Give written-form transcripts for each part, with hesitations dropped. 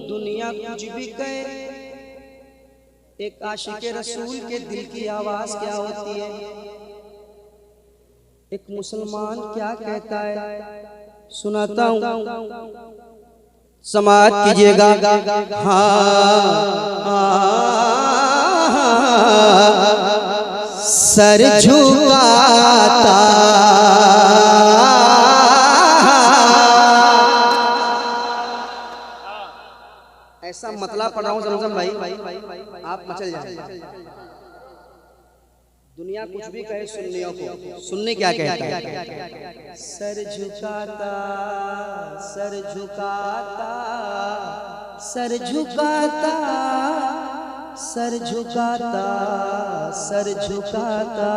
दुनिया कुछ भी कहे, एक आशिक रसूल के दिल की आवाज क्या होती है, एक मुसलमान क्या कहता है, सुनाता हूं, समाअत कीजिएगा। सर झुकाता ऐसा मतलब पढ़ रहा हूं जमजम भाई, आप मचल जाए। दुनिया कुछ भी कहे सुन्नियों को, सुन्नी क्या कहता है, सर झुकाता सर झुकाता सर झुकाता सर झुकाता सर झुकाता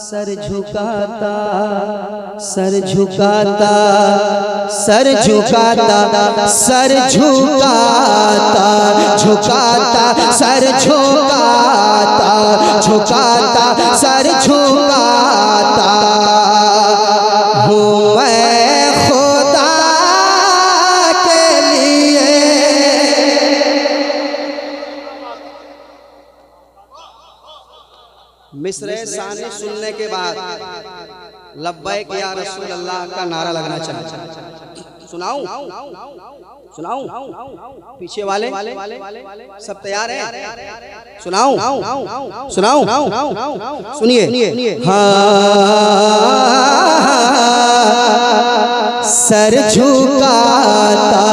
सर झुकाता सर झुकाता सर झुकाता सर झुकाता झुकाता सर झुकाता झुकाता सर झुकाता हूँ मैं खुदा के लिए। मिस्र सानी सुनने के बाद लब्बैक या रसूल अल्लाह का नारा लगना चाहिए। सुनाऊं सुनाऊं, पीछे वाले सब तैयार हैं? सुनाऊं सुनाऊं, सुनिए। सर झुकाता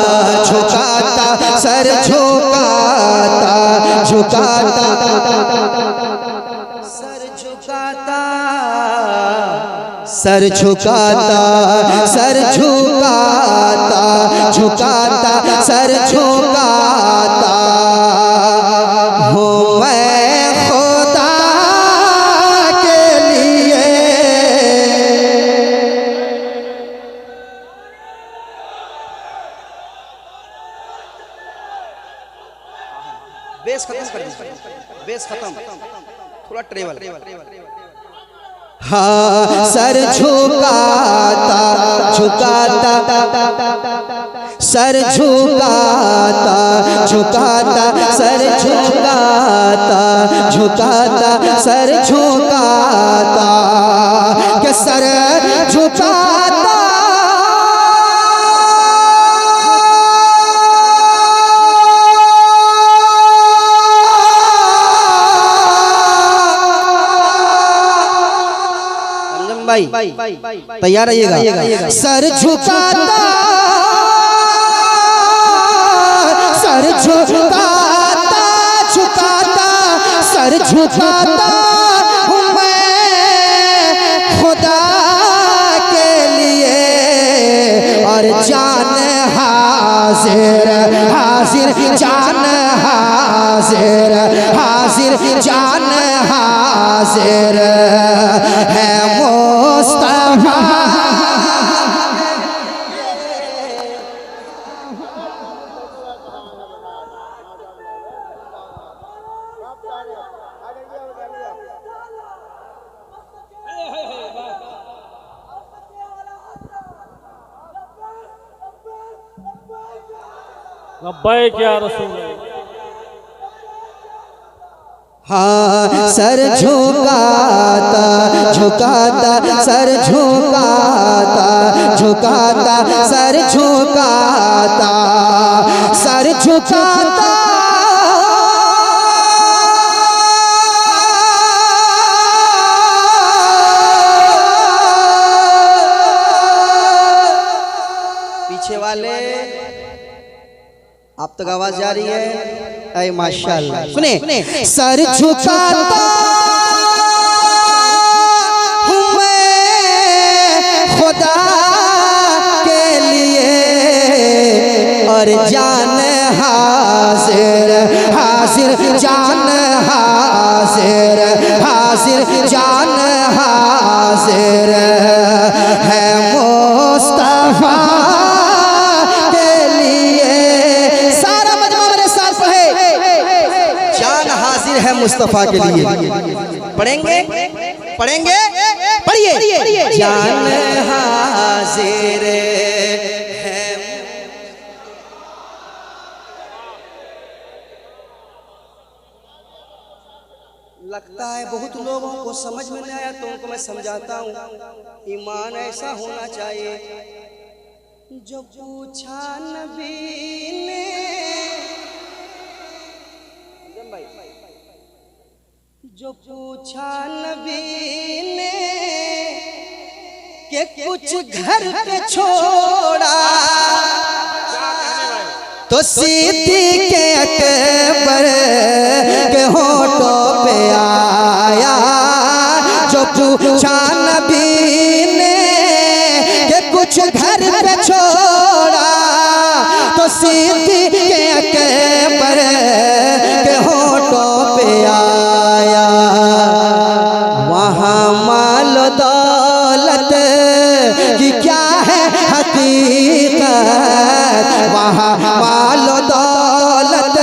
झुकाता सर झुकाता झुकाता सर झुकाता सर झुकाता सर झुकाता झुकाता सर झुकाता हूँ मैं खुदा के लिए। बेस खत्म कर दीजिए, बेस खत्म, थोड़ा ट्रेवल। हाँ सर झुकाता झुकाता सर झुकाता झुकाता सर झुकाता झुकाता सर झुकाता के सर झुकाता भाई तैयार रहिएगा। सर झुकाता सर झुकाता झुकाता सर झुकाता हूँ मैं खुदा के लिए और जान हाजिर हाजिर जान हाजिर हाजिर जान हाजिर है मुस्तफा। लब्बैक या रसूल। हाँ सर झुकाता झुकाता सर झुकाता झुकाता सर झुकाता सर झुकाता पीछे वाले आप तक आवाज जा रही है? ऐ माशाअल्लाह, सुने। सर झुकाता हूँ मैं खुदा के लिए और जान हाजिर हाजिर जान हाजिर हाजिर जान हाजिर है मुस्तफा के लिए। सारा मजमा मेरे साथ पढ़े, जान हाजिर है मुस्तफा के लिए। पढ़ेंगे पढ़ेंगे पढ़िए। जान हाजिर है लगता है बहुत लोगों को समझ में नहीं आया, तो उनको मैं समझाता हूँ। ईमान ऐसा होना चाहिए, जो पूछा नबी ने, जो पूछा नबी ने कि कुछ घर पे छोड़ा, तो सिद्दीक़ के अकबर के होठों पे आया। जो पूछा नबी ने कि कुछ घर पे छोड़ा, तो सिद्दीक़ के अकबर के होठों पे आया। वहाँ माल दौलत की क्या है हकीकत, वहाँ माल दौलत,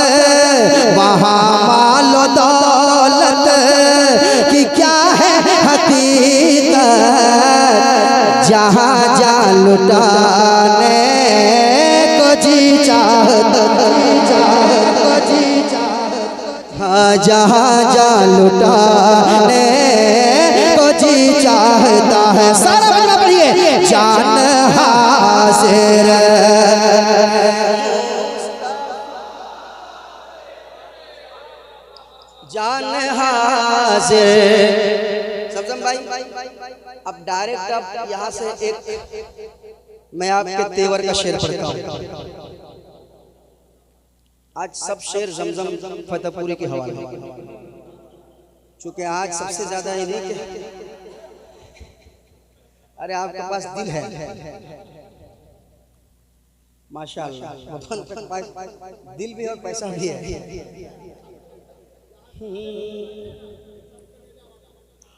वहाँ माल दौलत की क्या है हकीकत। जहाँ जा लुटाने को जी चाहता, हाँ जहाँ जा लुटाने को जी चाहता है। सारा बजना पढ़िए। जान हाजिर, जान हाजिर। समझम भाई, अब डायरेक्ट अब यहाँ से एक मैं आपके तेवर का शेर पढ़ता हूँ। आज सब शेर जमजम फतेहपुरी के हवाले, चूंकि आज सबसे ज्यादा ये नहीं कि अरे आपके पास दिल है माशाअल्लाह, दिल भी और पैसा भी है।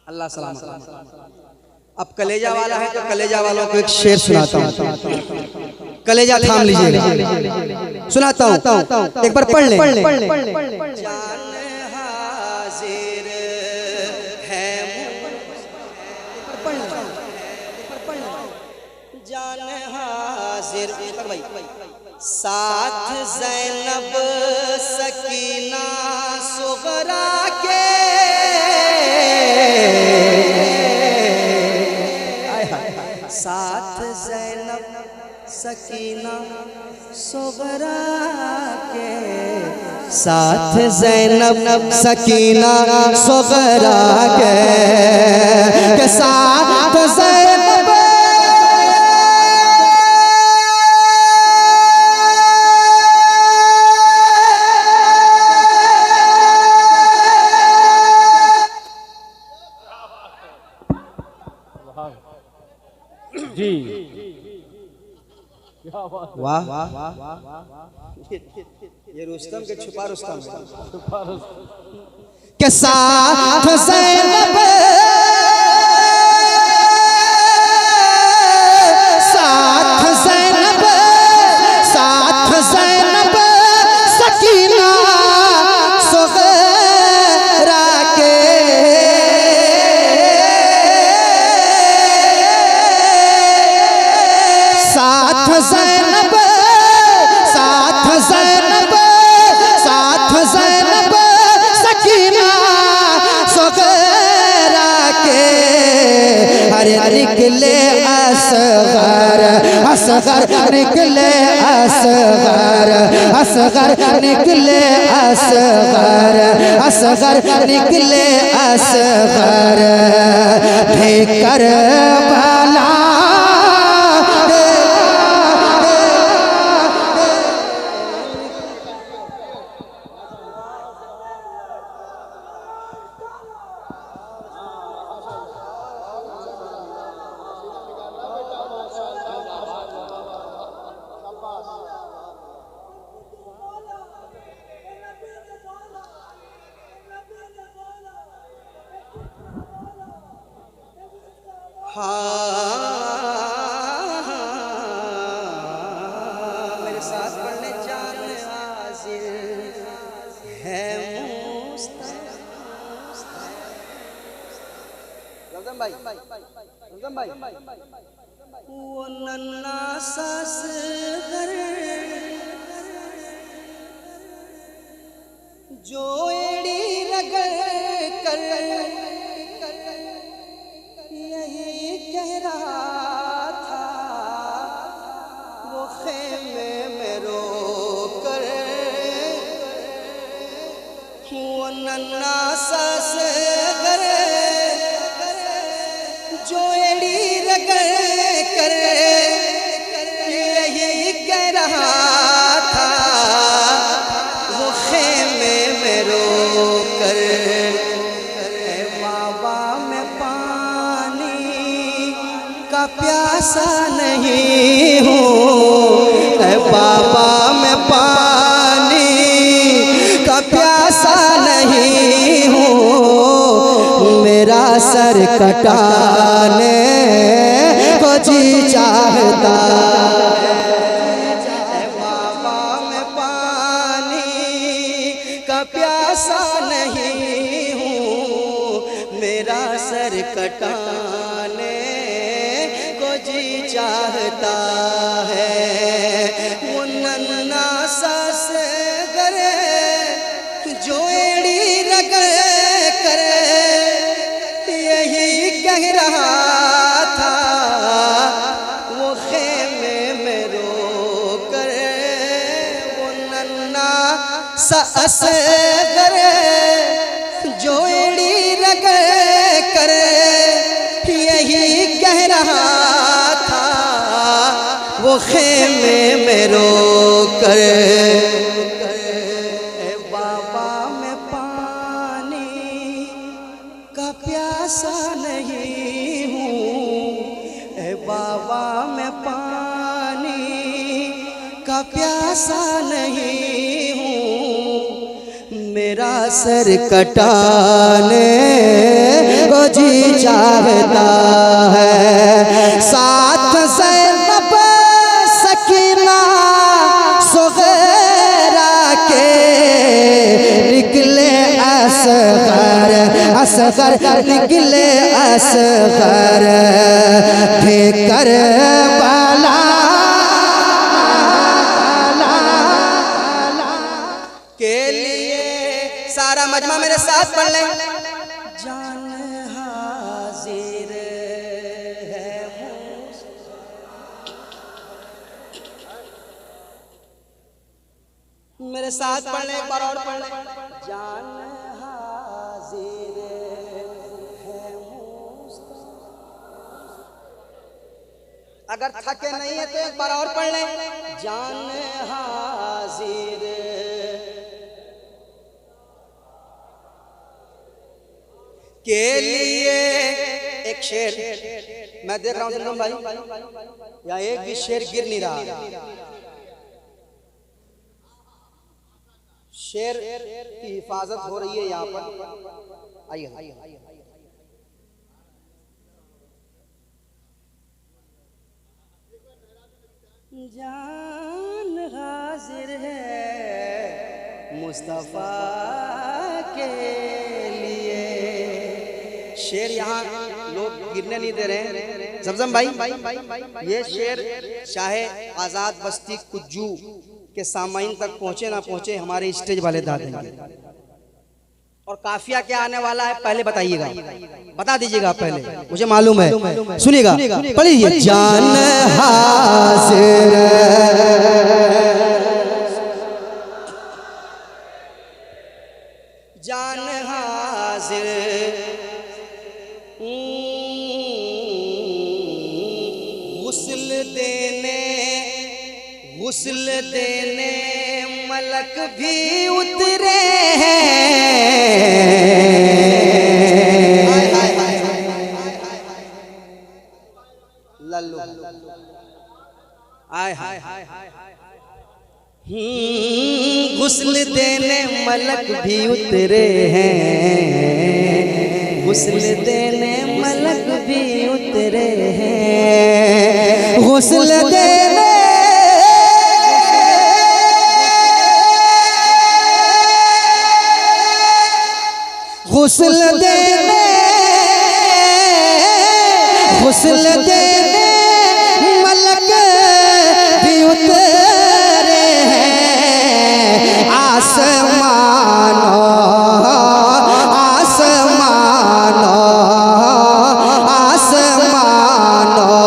अल्लाह सलामत। अब कलेजा वाला है तो कलेजा वालों को एक शेर सुनाता हूँ। कलेजा थाम लीजिएगा, सुनाता हूँ, एक बार पढ़ लें। जान हाजिर है, जान हाजिर, साथ ज़ैनब सकीना सुगरा के, साथ ज़ैनब सकीना सुगरा के, साथ ज़ैनब सकीना सुगरा के, साथ ज़ैनब जी। वाह, ये रुस्तम के छुपा रुस्तम के साथ ज़ैनब, साथ ज़ैनब, साथ ज़ैनब सकीना सुगरा के, साथ ज़ैनब, साथ ज़ैनब, साथ ज़ैनब सकीना सुगरा के। अरे निकले असगर, असगर निकले असगर, असगर निकले असगर, असगर निकले असगर, ढेकर भला मेरे साथ पढ़ने जान हाजिर है रमज़ान भाई, रमज़ान भाई, वो नन्ना सास घर जो एड़ी रगड़ कर नन्ना सस करे जो एड़ी रगड़ करे यही कह रहा था वो खेमे में रो कर बाबा मैं पानी का प्यासा नहीं हूँ बाबा मैं पानी का प्यासा नहीं हूँ मेरा सर कटाने को जी चाहता है बाबा मैं पानी का प्यासा नहीं हूँ मेरा सर कटाने को जी चाहता है वो नन्ना सस करे जो एड़ी रगड़ करे यही कह रहा था वो खेमे में रो कर वो नन्ना सस करे जो एड़ी रगड़ करे यही कह रहा था वो खेमे में रो कर बाबा मैं पानी का प्यासा नहीं हूँ बाबा मैं पानी का प्यासा नहीं हूँ मेरा सर कटाने को जी चाहता है साथ ज़ैनब सकीना सुगैरा के निकले असगर असगर निकले असगर थे करबला के लिए सारा मजमा मेरे साथ पढ़ लें जान हाजिर है मेरे साथ पढ़ लें एक बार और पढ़ लें जान हाजिर है अगर थके नहीं है तो एक बार और पढ़ लें जान हाजिर के लिए एक शेर मैं देख रहा हूँ सलमान भाई या एक भी शेर गिर नहीं रहा शेर की हिफाजत हो रही है यहाँ पर आइए जान हाजिर है मुस्तफा के लिए शेर यहाँ लोग गिरने नहीं दे रहे हैं ज़मज़म भाई ये शेर चाहे आज़ाद बस्ती कुज्जू के सामाइन तक पहुँचे ना पहुँचे हमारे स्टेज वाले दा देंगे और काफिया क्या आने वाला है पहले बताइएगा बता दीजिएगा पहले मुझे मालूम है सुनिएगा पढ़िए जान हाजिर जान हाजिर गुस्ल देने मलक भी उतरे हैं लल्लू आय हाय गुस्ल देने मलक भी उतरे हैं गुस्ल देने मलक भी उतरे हैं गुस्ल देने गुस्ल देने मलक भी उतरे हैं आसमानो आसमानो आसमानो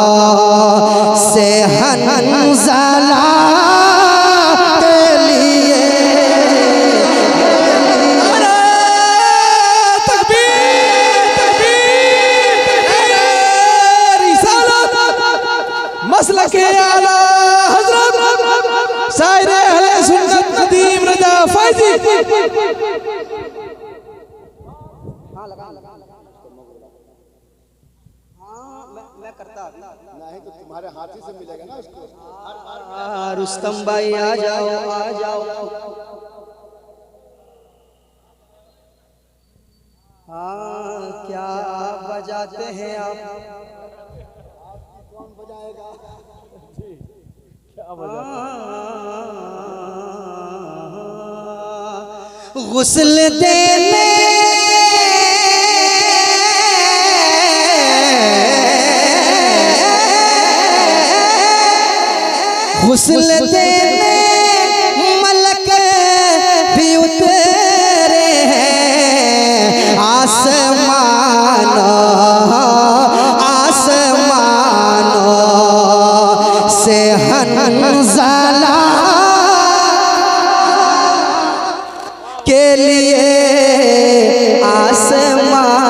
से हंज़ला के लिए हाँ मैं करता नहीं तो तुम्हारे हाथी से मिलेगा ना उसको। रुस्तम भाई आ जाओ आ जाओ। हाँ क्या बजाते हैं आप? कौन बजाएगा? क्या बजा? गुस्ल देने गुस्ल देने मलक भी उतरे हैं आसमानों आसमानों से हंज़ला के लिए आसमानों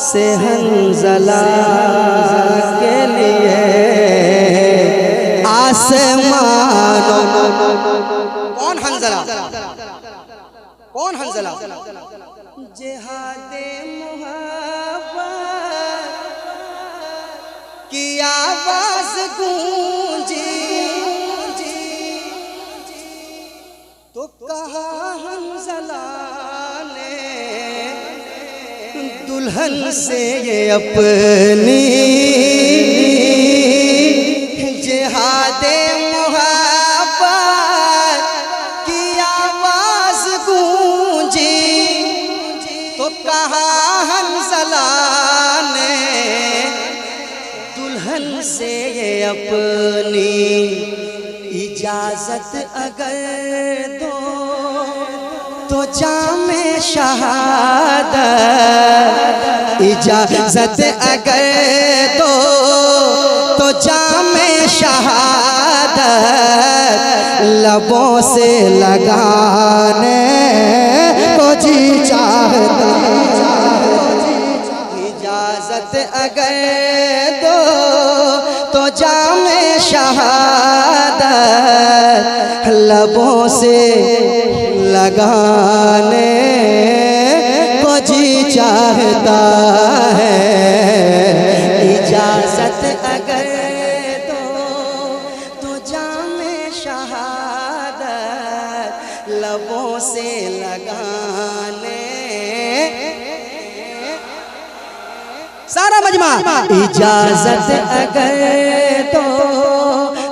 से हंज़ला के लिए आसमानों। कौन हंज़ला? कौन हंज़ला? जिहादे मुहब्बत की आवाज़ गूंजी तो कहा हंज़ला ने दुल्हन से ये अपनी जिहादे मुहब्बत की आवाज़ गूंजी तो कहा हंज़ला ने दुल्हन से ये अपनी इजाज़त अगर दो तो जामे शहादत इजाज़त अगर दो तो जामे शहादत लबों से लगाने को जी चाहता। इजाज़त अगर दो तो जामे शहादत लबों से लगाने को जी चाहता है। इजाज़त अगर दो तो जामे शहादत लबों से लगाने। सारा मजमा इजाज़त अगर दो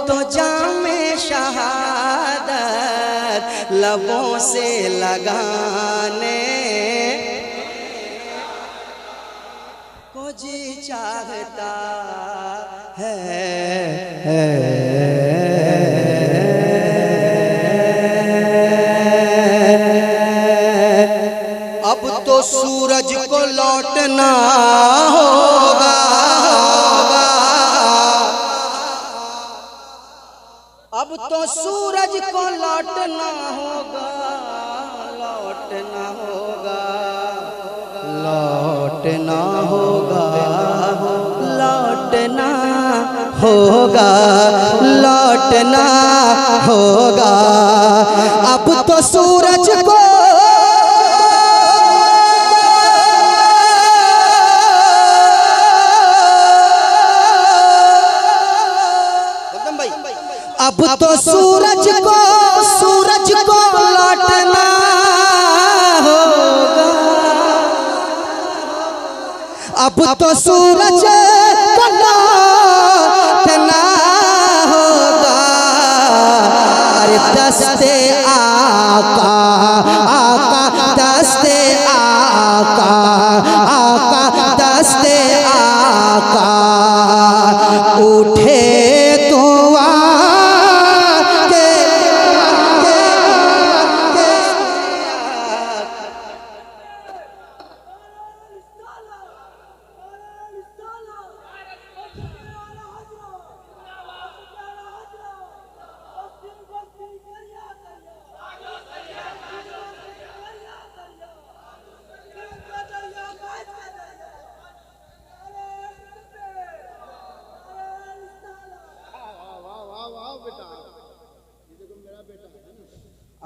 तो जामे शहादत लबों से लगाने को जी चाहता है। अब तो सूरज को लौटना होगा अब तो सूरज को लौटना होगा लौटना होगा लौटना होगा लौटना होगा लौटना होगा। अब तो सूरज को अब तो सूरज को लौटना होगा अब तो सूरज को लौटना होगा। अरे दस्ते आका आका दस्ते आका आका दस्ते आका उठे तो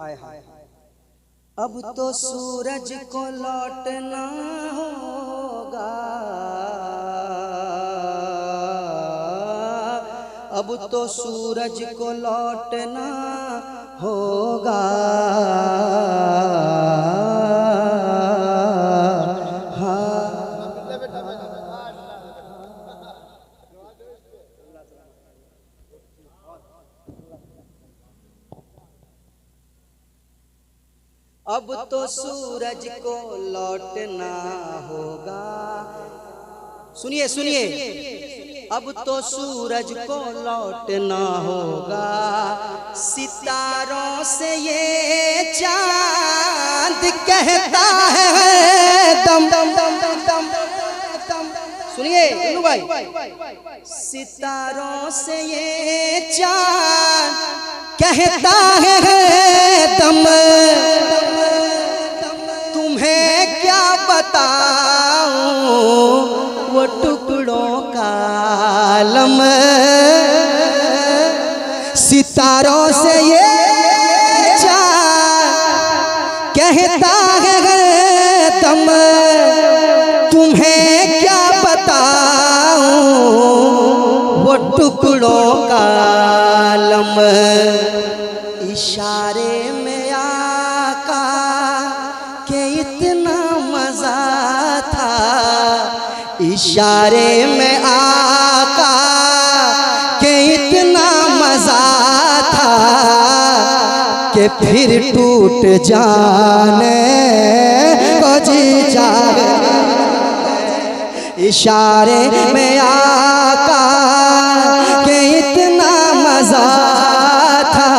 आय हाय अब तो सूरज को लौटना होगा, अब तो सूरज को लौटना होगा। अब तो सूरज को लौटना होगा। सुनिए सुनिए, अब तो सूरज को लौटना होगा, सितारों से ये चांद कहता है दम दम दम दम दम दम। सुनिए गुल्लू भाई, सितारों से ये चांद कहता है दम, तुम्हें क्या बताऊं वो टुकड़ों का आलम। सितारों से ये चांद कहता है दम, तुम्हें क्या बताऊं वो टुकड़ों का आलम। इशारे में आका के इतना मजा था, इशारे में आका के इतना मजा था, कि फिर टूट जाने को जी चाहे। इशारे में आका के इतना मजा था,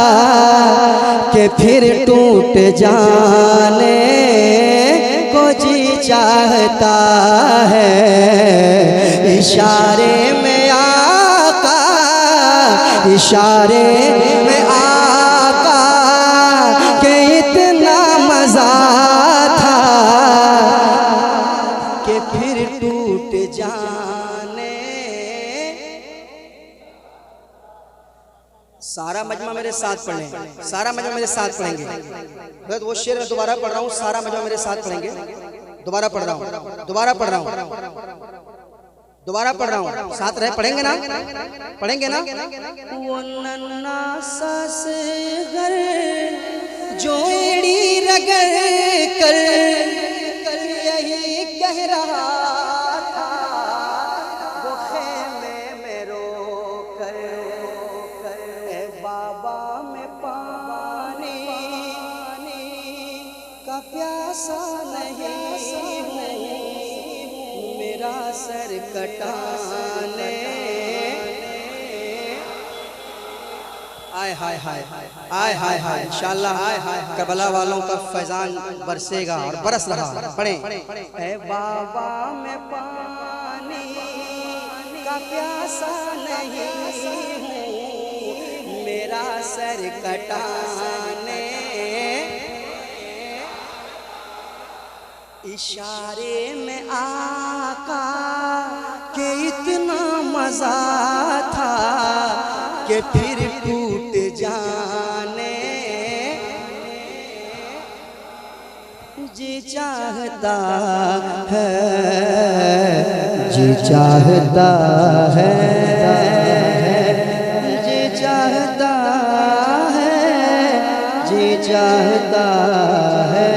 कि फिर टूट जाने को जी चाहता है। इशारे में आका, इशारे में आका के इतना मजा था, कि फिर टूट जाने। सारा मजमा मेरे साथ पढ़ें, सारा मजमा मेरे साथ पढ़ेंगे। वो शेर मैं दोबारा पढ़ रहा हूँ, सारा मजमा मेरे साथ पढ़ेंगे। दोबारा पढ़ रहा हूँ, दोबारा पढ़ रहा हूँ, दोबारा पढ़ रहा हूँ, साथ रहे पढ़ेंगे ना, पढ़ेंगे ना। वो नन्ना सास घर जोड़ी रगड़ कर यही कह रहा था, वो खेमे में रो कर, ए बाबा में पानी का प्यासा नहीं हूँ, मेरा सर कटाने। आय हाय हाय आय हाय हाय, इंशाअल्लाह करबला वालों का फैजान बरसेगा और बरस रहा। पढ़ें। ए बाबा में पानी का प्यासा नहीं हूँ, मेरा सर कटाने। इशारे में आका के इतना मजा था, कि फिर टूट जाने जी चाहता है, जी चाहता है, जी चाहता है, जी चाहता है।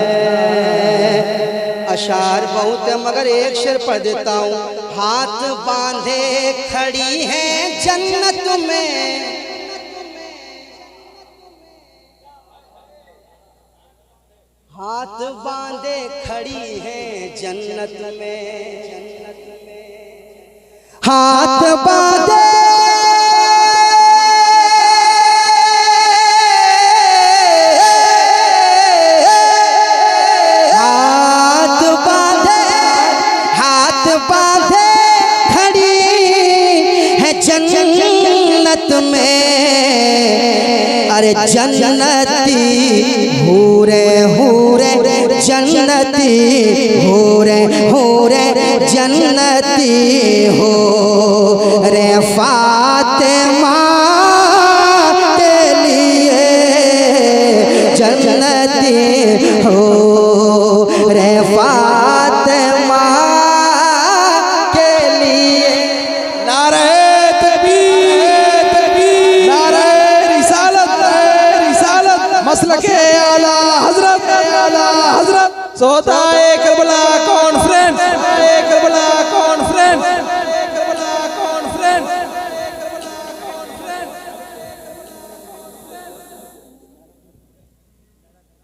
अशार बहुत है मगर एक शेर पढ़ देता हूँ। हाथ बांधे खड़ी है जन्नत में, हाथ बांधे खड़ी है जन्नत में, हाथ बांधे जन्नत में। अरे जन्नती हूरे हूरे जन्नती हूरे हूरे जन्नती हो रे फातिमा के लिए जन्नत के आला हजरत सोता है करबला कॉन्फ्रेंस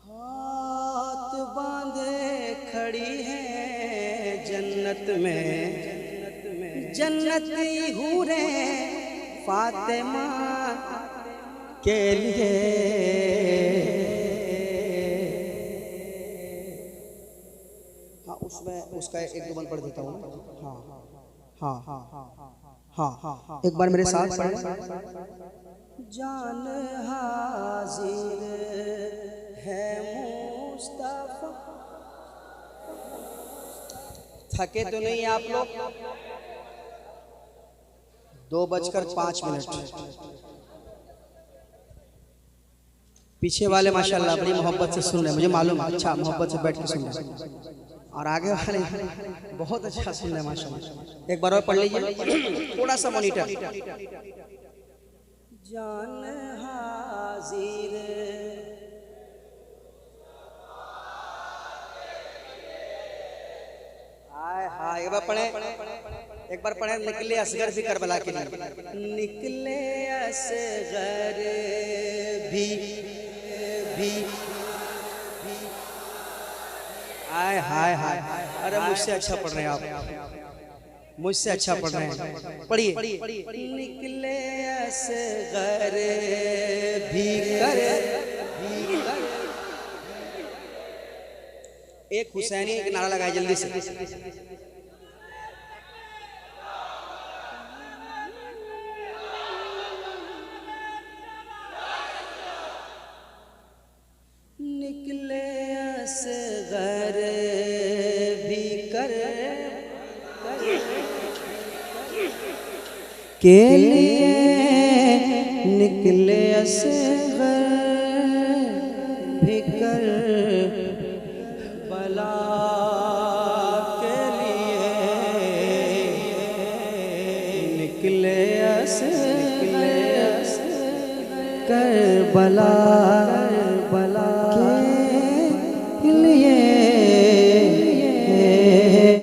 हाथ बांधे खड़ी है जन्नत में जन्नती हूरे फातिमा के लिए। हाँ उसमें उसका एक दो बंद पढ़ देता हूँ। हाँ एक बार मेरे साथ पढ़। जान हाजिर है मुस्तफा। थके तो नहीं आप लोग? 2:05। पीछे वाले माशाल्लाह बड़ी मोहब्बत से सुन रहे हैं, मुझे मालूम है। अच्छा मोहब्बत से बैठ के सुन रहे हैं, और आगे वाले बहुत अच्छा सुन रहे हैं माशाल्लाह। एक बार और पढ़ लीजिए थोड़ा सा मॉनिटर। जान हाजिर हाय एक बार पढ़े, एक बार पढ़े। निकले असगर भी करबला के लिए, निकले असगर भी हाय हाय हाय। अरे मुझसे अच्छा पढ़ रहे हैं आप, मुझसे अच्छा पढ़ रहे हैं। पढ़िए। निकले असगर भी कर। एक हुसैनी एक नारा लगाए जल्दी से। निकले असगर भी कर के लिए निकले असगर भी कर बला के लिए निकले असगर बला